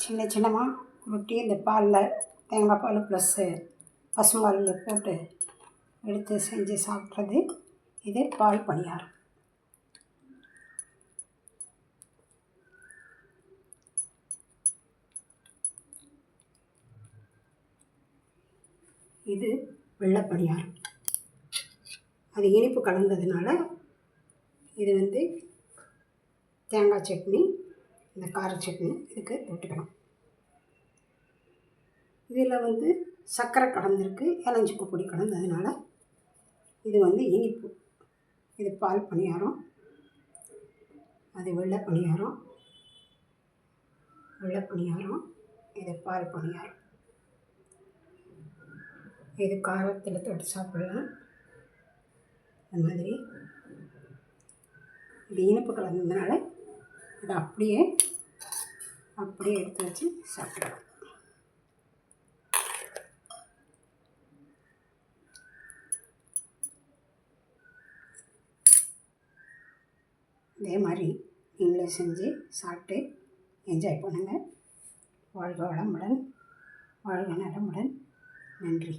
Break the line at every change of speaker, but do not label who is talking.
சின்ன சின்னமாக உருட்டி இந்த பாலில் தேங்காய் பால் ப்ளஸ்ஸு பசும்பாலில் போட்டு எடுத்து செஞ்சு சாப்பிட்றது இது பால் பணியாரம். இது வெள்ளை பணியாரம். அது இனிப்பு கலந்ததுனால இது தேங்காய் சட்னி, இந்த கார சட்னி இதுக்கு தொட்டுக்கணும். இதில் சர்க்கரை கலந்துருக்கு, இளஞ்சுக்கு பொடி கலந்ததுனால இது இனிப்பு. இது பால் பணியாரம், அது வெள்ளை பணியாரம். இது பால் பணியாரம். இது காரத்தில் தொட்டு சாப்பிடலாம். அந்த மாதிரி இது இனிப்பு கலந்ததுனால அதை அப்படியே எடுத்து வச்சு சாப்பிடலாம். இதே மாதிரி நீங்களே செஞ்சு சாப்பிட்டு என்ஜாய் பண்ணுங்கள். வாழ்க வளமுடன், வாழ்க நலமுடன். நன்றி.